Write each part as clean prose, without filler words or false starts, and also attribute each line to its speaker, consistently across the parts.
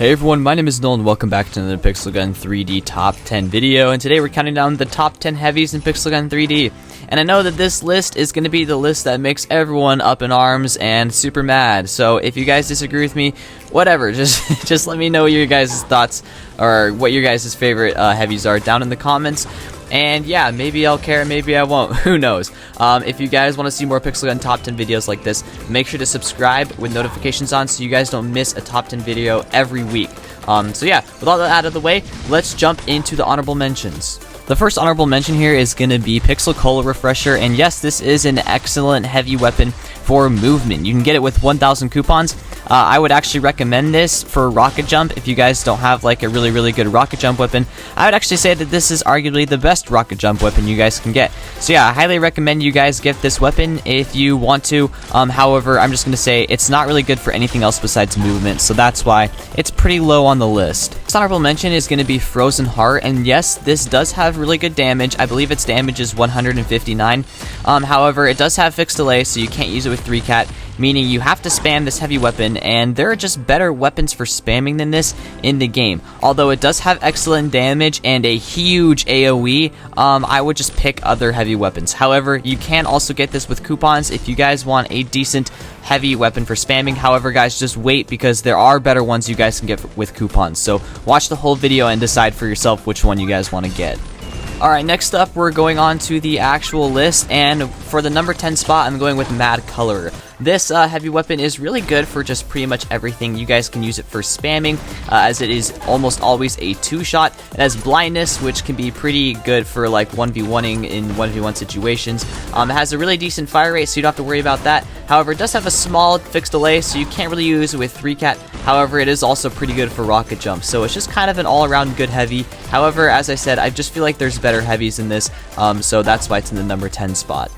Speaker 1: Hey everyone, my name is Noel and welcome back to another Pixel Gun 3D Top 10 video, and today we're counting down the top 10 heavies in Pixel Gun 3D. And I know that this list is going to be the list that makes everyone up in arms and super mad, so if you guys disagree with me, whatever, just let me know your guys' thoughts or what your guys' favorite heavies are down in the comments. And yeah, maybe I'll care, maybe I won't, who knows. If you guys want to see more Pixel Gun Top 10 videos like this, make sure to subscribe with notifications on so you guys don't miss a Top 10 video every week. So yeah, with all that out of the way, let's jump into the honorable mentions. The first honorable mention here is going to be Pixel Cola Refresher, and yes, this is an excellent heavy weapon for movement. You can get it with 1,000 coupons. I would actually recommend this for rocket jump if you guys don't have like a really good rocket jump weapon. I would actually say that this is arguably the best rocket jump weapon you guys can get. So yeah, I highly recommend you guys get this weapon if you want to. However, I'm just going to say it's not really good for anything else besides movement, so that's why it's pretty low on the list. This honorable mention is going to be Frozen Heart, and yes, this does have really good damage. I believe its damage is 159. However, it does have fixed delay, so you can't use it with 3-cat, meaning you have to spam this heavy weapon, and there are just better weapons for spamming than this in the game. Although it does have excellent damage and a huge AoE, I would just pick other heavy weapons. However, you can also get this with coupons if you guys want a decent heavy weapon for spamming. However, guys, just wait because there are better ones you guys can get with coupons. So watch the whole video and decide for yourself which one you guys want to get. Alright, next up we're going on to the actual list, and for the number 10 spot I'm going with Mad Color. This heavy weapon is really good for just pretty much everything. You guys can use it for spamming, as it is almost always a 2-shot. It has blindness, which can be pretty good for like 1v1ing in 1v1 situations. It has a really decent fire rate, so you don't have to worry about that. However, it does have a small fixed delay, so you can't really use it with 3-cat. However, it is also pretty good for rocket jump, so it's just kind of an all-around good heavy. However, as I said, I just feel like there's better heavies in this, so that's why it's in the number 10 spot.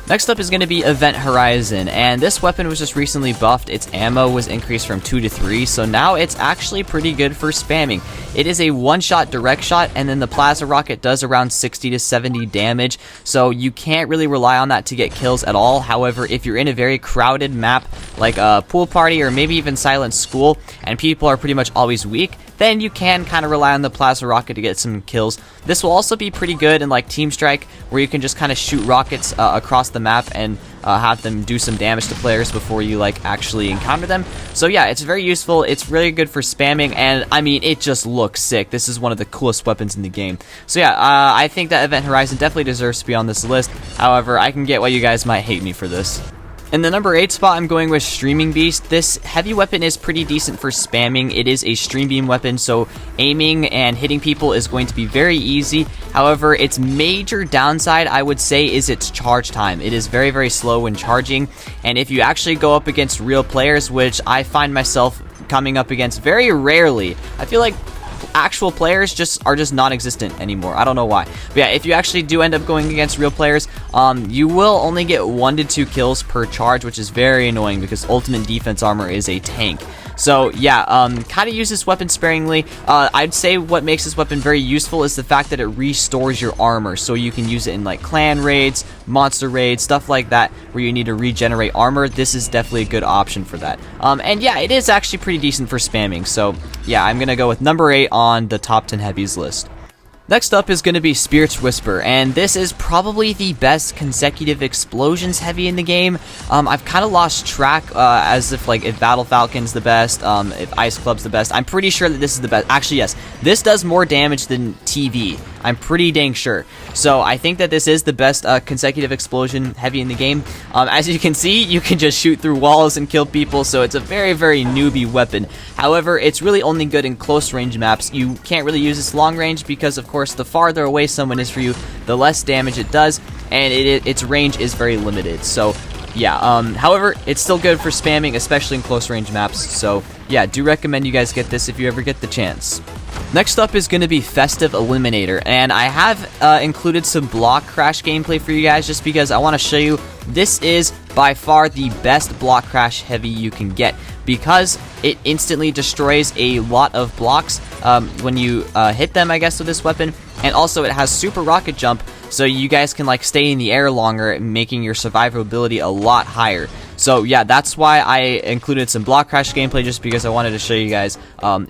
Speaker 1: Next up is going to be Event Horizon, and this weapon was just recently buffed. Its ammo was increased from 2 to 3, so now it's actually pretty good for spamming. It is a one-shot direct shot, and then the plasma rocket does around 60 to 70 damage, so you can't really rely on that to get kills at all. However, if you're in a very crowded map, like a pool party or maybe even Silent School, and people are pretty much always weak, then you can kind of rely on the plasma rocket to get some kills. This will also be pretty good in like Team Strike, where you can just kind of shoot rockets across the map and have them do some damage to players before you like actually encounter them. So yeah, it's very useful. It's really good for spamming, and I mean, it just looks sick. This is one of the coolest weapons in the game. So yeah, I think that Event Horizon definitely deserves to be on this list. However, I can get why you guys might hate me for this. In the number 8 spot, I'm going with Streaming Beast. This heavy weapon is pretty decent for spamming. It is a stream beam weapon, so aiming and hitting people is going to be very easy. However, its major downside, I would say, is its charge time. It is very slow when charging, and if you actually go up against real players, which I find myself coming up against very rarely, I feel like actual players are just non-existent anymore. I don't know why. But yeah, if you actually do end up going against real players, you will only get 1 to 2 kills per charge, which is very annoying because ultimate defense armor is a tank. So yeah, kind of use this weapon sparingly. I'd say what makes this weapon very useful is the fact that it restores your armor, so you can use it in like clan raids, monster raids, stuff like that, where you need to regenerate armor. This is definitely a good option for that. And yeah, it is actually pretty decent for spamming. So yeah, I'm gonna go with number 8 on the top 10 heavies list. Next up is going to be Spirit's Whisper, and this is probably the best consecutive explosions heavy in the game. I've kind of lost track as if like if Battle Falcon's the best, if Ice Club's the best. I'm pretty sure that this is the best. Actually, yes, this does more damage than TV. I'm pretty dang sure. So I think that this is the best consecutive explosion heavy in the game. As you can see, you can just shoot through walls and kill people, so it's a very newbie weapon. However, it's really only good in close range maps. You can't really use this long range because, of course, the farther away someone is for you, the less damage it does, and its range is very limited. So yeah, however, it's still good for spamming, especially in close range maps. So yeah, do recommend you guys get this if you ever get the chance. Next up is going to be Festive Eliminator, and I have included some block crash gameplay for you guys just because I want to show you this is by far the best block crash heavy you can get, because it instantly destroys a lot of blocks when you hit them, I guess, with this weapon. And also it has super rocket jump, so you guys can like stay in the air longer, making your survivability a lot higher. So yeah, that's why I included some block crash gameplay, just because I wanted to show you guys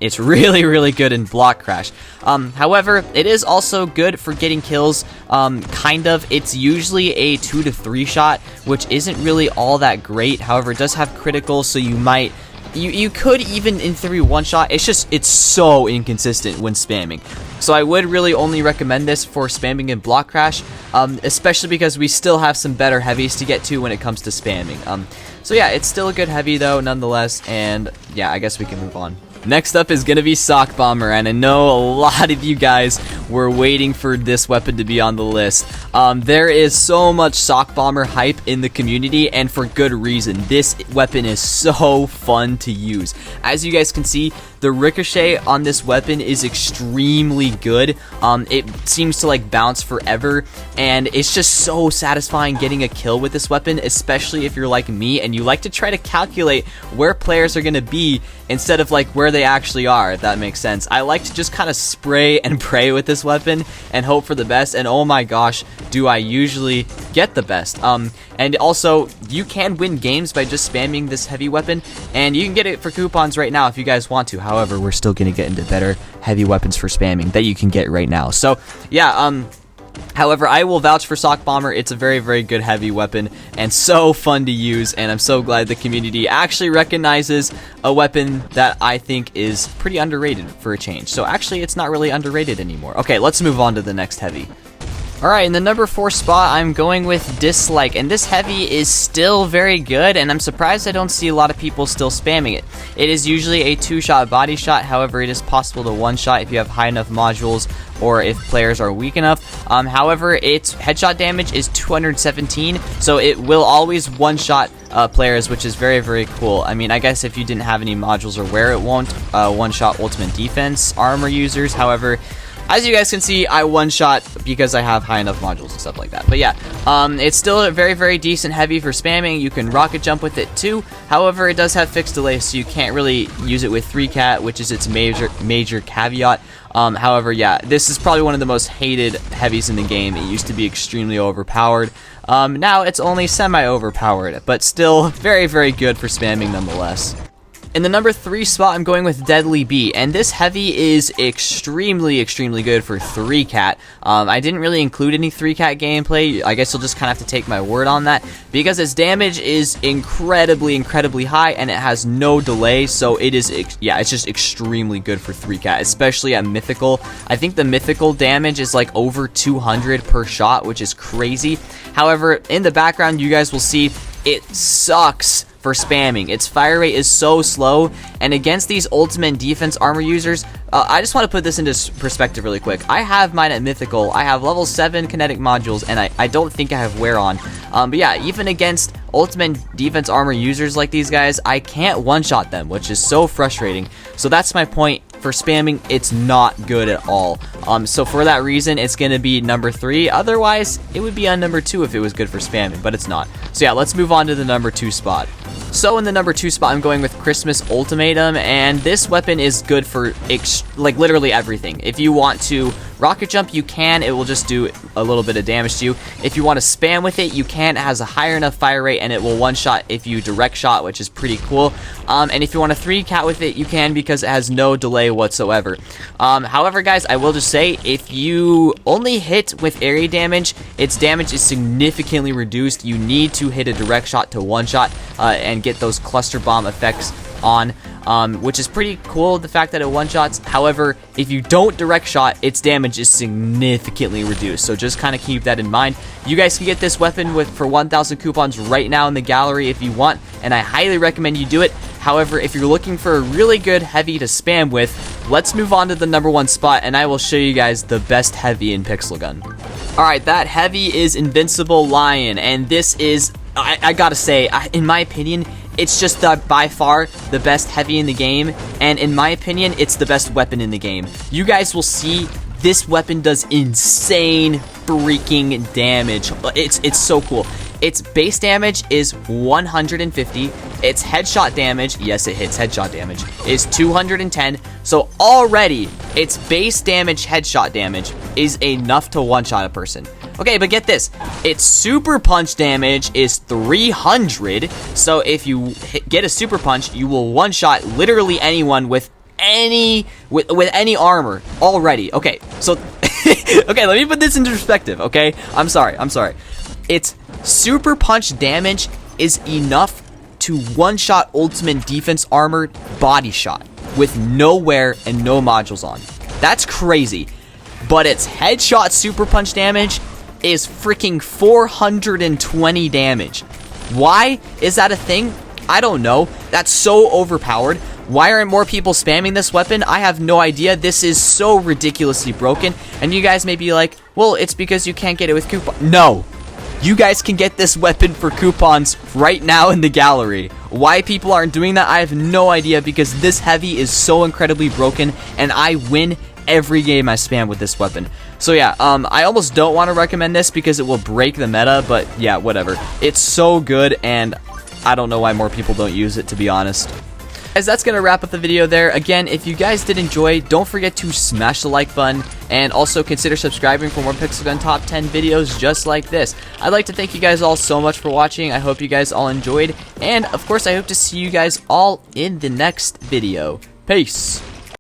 Speaker 1: it's really good in block crash. However, it is also good for getting kills, kind of. It's usually a 2 to 3 shot, which isn't really all that great. However, it does have critical, so you might you could even in theory one shot. It's so inconsistent when spamming. So I would really only recommend this for spamming in block crash, especially because we still have some better heavies to get to when it comes to spamming. So yeah, it's still a good heavy though nonetheless, and yeah, I guess we can move on. Next up is going to be Sock Bomber, and I know a lot of you guys were waiting for this weapon to be on the list. There is so much Sock Bomber hype in the community, and for good reason. This weapon is so fun to use. As you guys can see, the ricochet on this weapon is extremely good. It seems to like bounce forever, and it's just so satisfying getting a kill with this weapon, especially if you're like me and you like to try to calculate where players are going to be instead of like where they actually are, if that makes sense. I like to just kind of spray and pray with this weapon and hope for the best, and oh my gosh, do I usually get the best. And also, you can win games by just spamming this heavy weapon, and you can get it for coupons right now if you guys want to. However, we're still going to get into better heavy weapons for spamming that you can get right now. So, yeah, however, I will vouch for Sock Bomber. It's a very good heavy weapon and so fun to use, and I'm so glad the community actually recognizes a weapon that I think is pretty underrated for a change. So actually, it's not really underrated anymore. Okay, let's move on to the next heavy. Alright, in the number 4 spot, I'm going with Dislike, and this heavy is still very good, and I'm surprised I don't see a lot of people still spamming it. It is usually a 2-shot body shot, however, it is possible to 1-shot if you have high enough modules or if players are weak enough. However, its headshot damage is 217, so it will always 1-shot players, which is very cool. I mean, I guess if you didn't have any modules or where it won't 1-shot ultimate defense armor users. However, as you guys can see, I 1-shot because I have high enough modules and stuff like that. But yeah, it's still a very decent heavy for spamming. You can rocket jump with it too. However, it does have fixed delay, so you can't really use it with 3-cat, which is its major caveat. However, yeah, this is probably one of the most hated heavies in the game. It used to be extremely overpowered. Now it's only semi-overpowered, but still very good for spamming nonetheless. In the number 3 spot, I'm going with Deadly Bee, and this heavy is extremely good for 3-cat. I didn't really include any 3-cat gameplay. I guess you'll just kind of have to take my word on that, because its damage is incredibly high, and it has no delay, so it is, yeah, it's just extremely good for 3-cat, especially at Mythical. I think the Mythical damage is like over 200 per shot, which is crazy. However, in the background, you guys will see it sucks for spamming. Its fire rate is so slow, and against these ultimate defense armor users, I just want to put this into perspective really quick. I have mine at Mythical. I have level 7 kinetic modules, and I don't think I have wear on. But yeah, even against ultimate defense armor users like these guys, I can't one-shot them, which is so frustrating. So that's my point. For spamming, it's not good at all. So for that reason, it's going to be number 3. Otherwise, it would be on number 2 if it was good for spamming, but it's not. So yeah, let's move on to the number 2 spot. So in the number 2 spot, I'm going with Christmas Ultimatum, and this weapon is good for like literally everything. If you want to rocket jump, you can. It will just do a little bit of damage to you. If you want to spam with it, you can. It has a higher enough fire rate, and it will one-shot if you direct shot, which is pretty cool. And if you want to 3-cat with it, you can, because it has no delay whatsoever. However, guys, I will just say, if you only hit with area damage, its damage is significantly reduced. You need to hit a direct shot to one-shot and get those cluster bomb effects on, which is pretty cool, the fact that it one-shots. However, if you don't direct shot, its damage is significantly reduced, so just kind of keep that in mind. You guys can get this weapon for 1,000 coupons right now in the gallery if you want, and I highly recommend you do it. However, if you're looking for a really good heavy to spam with, let's move on to the number 1 spot, and I will show you guys the best heavy in Pixel Gun. Alright, that heavy is Invincible Lion, and this is, I gotta say, in my opinion, it's just by far the best heavy in the game, and in my opinion, it's the best weapon in the game. You guys will see this weapon does insane freaking damage. It's so cool. Its base damage is 150. Its headshot damage, yes, it hits headshot damage, is 210. So already, its base damage, headshot damage, is enough to one-shot a person. Okay, but get this. Its super punch damage is 300. So if you get a super punch, you will one-shot literally anyone with any armor already. Okay, so okay, let me put this into perspective, okay? I'm sorry. Its super punch damage is enough to one-shot ultimate defense armor body shot with no wear and no modules on. That's crazy. But its headshot super punch damage is freaking 420 damage. Why is that a thing? I don't know. That's so overpowered. Why aren't more people spamming this weapon? I have no idea. This is so ridiculously broken. And you guys may be like, well, it's because you can't get it with coupons. No. You guys can get this weapon for coupons right now in the gallery. Why people aren't doing that, I have no idea, because this heavy is so incredibly broken, and I win every game I spam with this weapon. So yeah, I almost don't want to recommend this because it will break the meta, but yeah, whatever. It's so good, and I don't know why more people don't use it, to be honest. Guys, that's going to wrap up the video there. Again, if you guys did enjoy, don't forget to smash the like button, and also consider subscribing for more Pixel Gun Top 10 videos just like this. I'd like to thank you guys all so much for watching. I hope you guys all enjoyed, and of course, I hope to see you guys all in the next video. Peace!